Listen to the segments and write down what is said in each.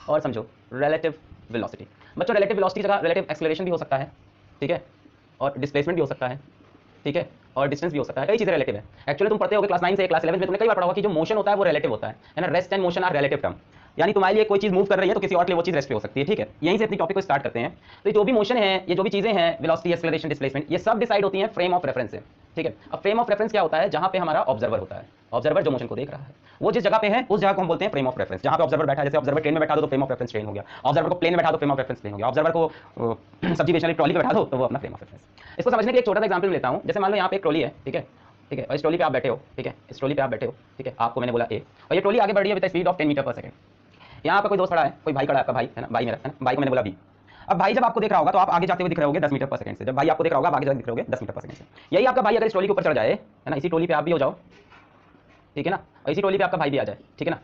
और समझो relative velocity. बच्चों रिलेटिव वेलोसिटी की जगह रिलेटिव एक्सेलरेशन भी हो सकता है, ठीक है, और डिस्प्लेसमेंट भी हो सकता है, ठीक है, और डिस्टेंस भी हो सकता है, कई चीजें रिलेटिव है। एक्चुअली तुम पढ़ते होगे क्लास 9 से क्लास 11 में तुमने कई बार पढ़ा होगा कि जो मोशन होता है वो रिलेटिव होता है ना। Rest and motion are relative term, यानी तुम्हारे लिए कोई चीज मूव कर रही है तो किसी और के लिए वो चीज रेस्ट पे हो सकती है, ठीक है। यहीं से अपनी टॉपिक को स्टार्ट करते हैं। तो जो भी मोशन है, ये जो भी चीजें हैं, वेलोसिटी, एक्सेलरेशन, डिस्प्लेसमेंट, ये सब डिसाइड होती हैं फ्रेम ऑफ रेफरेंस से, ठीक है। अब फ्रेम ऑफ रेफरेंस क्या होता है? जहां पे हमारा ऑब्जर्वर होता है, ऑब्जर्वर जो मोशन को देख रहा है, वो जिस जगह पे है उस जगह को हम बोलते हैं फ्रेम ऑफ रेफरेंस। जहां पे ऑब्जर्वर बैठा है, जैसे ऑब्जर्वर ट्रेन में बैठा दो तो फ्रेम ऑफ रेफरेंस ट्रेन हो गया, ऑब्जर्वर को प्लेन में बैठा दो फ्रेम ऑफ रेफरेंस प्लेन हो गया, ऑब्जर्वर को सब्जी बेचने वाली ट्रॉली पे बैठा दो तो वो अपना फ्रेम ऑफ रेफरेंस। इसको समझने के लिए एक छोटा सा एग्जांपल लेता हूं। जैसे मान लो यहाँ पे एक ट्रॉली है, ठीक है, ठीक है, और इस ट्रॉली पे आप बैठे हो, ठीक है, इस ट्रॉली पे आप बैठे हो, ठीक है, आपको मैंने बोला ए, और ये ट्रॉली आगे बढ़ रही है विद स्पीड ऑफ 10 मीटर पर सेकंड। यहाँ पे कोई दोस्त खड़ा है, कोई भाई खड़ा है, आपका भाई है ना, भाई मेरा है ना, भाई को मैंने बोला बी। अब भाई जब आपको देख रहा होगा तो आप आगे जाते हुए दिख रहे होगे 10 मीटर पर सेकंड से। जब भाई आपको देख रहा होगा आप आगे जाते दिख रहे होगे 10 मीटर पर सेकंड से। यही आपका भाई अगर इस ट्रॉली के ऊपर चढ़ जाए, है ना, इसी ट्रॉली पे आप भी हो जाओ, ठीक है ना, और इसी ट्रॉली पे आपका भाई भी आ जाए, ठीक है ना।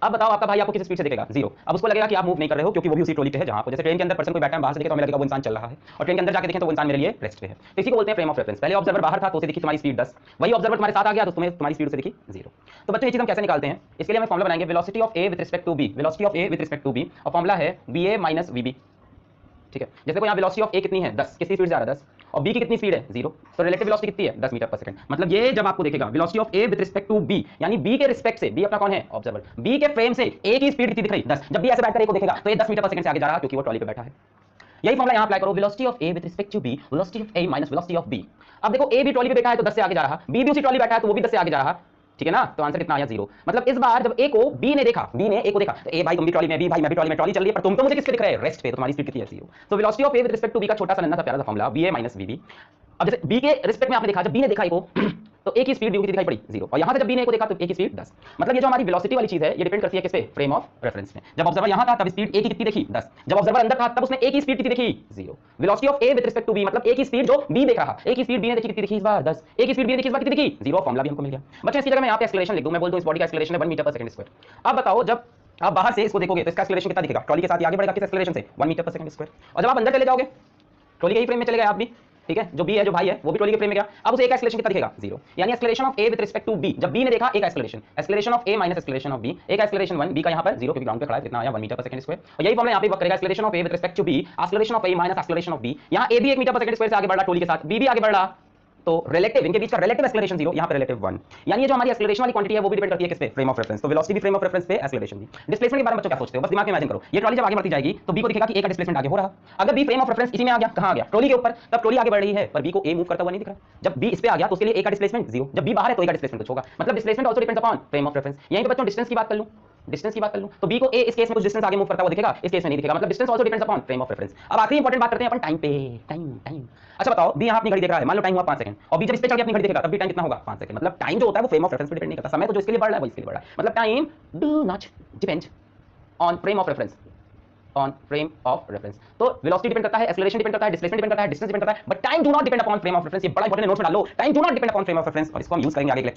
अब बताओ आपका भाई आपको किस स्पीड से देखेगा? जीरो। अब उसको लगेगा कि आप मूव नहीं कर रहे हो क्योंकि वो भी उसी ट्रॉली पे है जहां पर, जैसे ट्रेन के अंदर पर्सन कोई बैठा है, बाहर से देखे तो हमें लगेगा वो इंसान चल रहा है, और ट्रेन के अंदर जाके देखें तो वो इंसान मेरे लिए रेस्ट पे है। तो इसी को बोलते हैं फ्रेम ऑफ रेफरेंस। पहले ऑब्जर्वर बाहर था तो उसे दिखी तुम्हारी स्पीड 10, वही ऑब्जर्वर तुम्हारे साथ आ गया तो तुम्हारी स्पीड से दिखी 0। तो बच्चों ये चीज हम कैसे निकालते हैं? इसके लिए हम फॉर्मुला बनाएंगे velocity of A with respect to B, velocity of A with respect to B, और फॉर्मुला है va माइनस vb, ठीक है। जैसे को यहाँ वेलोसिटी ऑफ ए कितनी है 10, कितनी स्पीड से आ रहा है 10, और बी की कितनी स्पीड है 0, तो रिलेटिव वेलोसिटी कितनी है 10 मीटर पर सेकंड। मतलब ये जब आपको देखेगा velocity of A with respect to B, यानी बी के रिस्पेक्ट से, बी अपना कौन है ऑब्जर्वर, बी के फ्रेम से ए की स्पीड कितनी दिख रही 10, जब बी ऐसे बैठकर ए को देखेगा तो ये 10 मीटर पर सेकंड से आगे जा रहा है क्योंकि वो ट्रॉली पे बैठा है। यही फॉर्मुला यहाँ अप्लाई करो, velocity of A with respect to B, velocity of A minus velocity of B. अब देखो ए भी ट्रॉली पे बैठा है तो 10 से आगे जा रहा, बी भी उसी ट्रॉली बैठा है तो वो भी 10 से आगे जा रहा, ठीक है ना। तो आंसर कितना आया 0। मतलब इस बार जब ए को बी ने देखा, बी ने ए को देखा, तो ए भाई तुम भी ट्रॉली में, बी भाई मैं भी ट्रॉली में, ट्रॉली चल रही है पर तुम तो मुझे किसके दिख रहे हैं? रेस्ट पे, तो तुम्हारी स्पीड कितनी है 0। तो velocity of A with respect to B का छोटा सा नन्हा सा प्यारा सा फॉर्मूला va माइनस vb। अब जैसे बी के रिस्पेक्ट में आपने देखा, जब बी ने देखा ए को तो ए की स्पीड डी की दिखाई पड़ी 0, और यहां से जब बी ने ए को देखा तो ए की स्पीड 10। मतलब ये जो हमारी वेलोसिटी वाली चीज है ये डिपेंड करती है किस पे? फ्रेम ऑफ रेफरेंस में। जब ऑब्जर्वर यहां था तब स्पीड ए की कितनी देखी 10, जब ऑब्जर्वर अंदर था तब उसने ए की स्पीड कितनी देखी 0। Velocity of A with respect to B, मतलब ए की स्पीड जो बी देख रहा, ए की स्पीड बी ने देखी कितनी देखी इस बार 10, ए की स्पीड बी ने देखी इस बार कितनी देखी 0, फॉर्मूला भी हमको मिल गया। बच्चों इसकी जगह मैं यहां पे एक्सेलरेशन लिख दूं, मैं बोल दूं इस बॉडी का एक्सेलरेशन है 1 मीटर पर सेकंड स्क्वायर। अब बताओ जब आप बाहर से इसको देखोगे तो इसका एक्सेलरेशन कितना दिखेगा? ट्रॉली के साथ आगे बढ़ेगा किस एक्सेलरेशन से? 1 मीटर पर सेकंड स्क्वायर। और जब आप अंदर चले जाओगे ट्रॉली के ही फ्रेम में चले गए आप भी, ठीक है, जो बी है जो भाई है वो भी ट्रॉली के फ्रेम में गया, अब उसे एक एक्सेलरेशन कितना दिखेगा 0, यानी acceleration of A with respect to B. जब बी ने देखा एक acceleration, acceleration of A minus acceleration of B, एक एक्सेलरेशन 1, बी का यहां पर 0 क्योंकि ग्राउंड पे खड़ा है, कितना आया 1 मीटर पर सेकंड स्क्वायर। और यही फॉर्मूला यहां पे वर्क करेगा, acceleration of A with respect to B, acceleration of A minus acceleration of B. यहां ए भी 1 मीटर पर सेकंड स्क्वायर से आगे बढ़ रहा ट्रॉली के साथ, बी भी आगे बढ़ रहा, तो रिलेटिव, इनके बीच का रिलेटिव एक्सेलरेशन 0, यहां पे रिलेटिव 1। यानी ये जो हमारी एक्सेलरेशन वाली क्वांटिटी है वो भी डिपेंड करती है किस पे? Frame of reference. तो वेलोसिटी भी फ्रेम ऑफ रेफरेंस पे, एक्सेलरेशन भी। डिस्प्लेसमेंट के बारे में बच्चों क्या सोचते हो? बस दिमाग में इमेजिन करो, ये ट्रॉली जब आगे बढ़ती जाएगी तो बी को दिखेगा कि ए का डिस्प्लेसमेंट आगे हो रहा। अगर बी फ्रेम ऑफ रेफरेंस इसी में आ गया, कहां आ गया? ट्रॉली के ऊपर, तब ट्रॉली आगे बढ़ रही है पर बी को ए मूव करता हुआ नहीं दिख रहा। जब बी इस पे आ गया तो उसके लिए ए का डिस्प्लेसमेंट 0, जब बी बाहर है तो ए का डिस्प्लेसमेंट कुछ होगा। मतलब displacement also depends upon frame of reference. यहीं पे बच्चों डिस्टेंस की बात कर लूं, डिस्टेंस की बात कर लूं तो बी को ए इस केस में कुछ डिस्टेंस आगे मूव करता हुआ दिखेगा, इस केस में नहीं दिखेगा। मतलब distance also depends upon frame of reference. अब आखिरी इंपॉर्टेंट बात करते हैं अपन टाइम पे। टाइम अच्छा बताओ, बी यहां अपनी घड़ी देख रहा है, मान लो टाइम हुआ 5 सेकंड, और बी जब इस पे चढ़ के अपनी घड़ी देखेगा तब भी टाइम कितना होगा 5 सेकंड। मतलब टाइम जो होता है वो फ्रेम ऑफ रेफरेंस पे डिपेंड नहीं करता, समय तो जो इसके लिए बढ़ रहा है वो इसके लिए बढ़ रहा है। मतलब time do not depend on frame of reference, on frame of reference. तो वेलोसिटी डिपेंड करता है, एक्सेलरेशन डिपेंड करता है, डिस्प्लेसमेंट डिपेंड करता है, डिस्टेंस डिपेंड करता है, but time do not depend upon frame of reference. ये बड़ा इंपॉर्टेंट नोट में डाल लो, time do not depend upon frame of reference, और इसको हम यूज करेंगे आगे।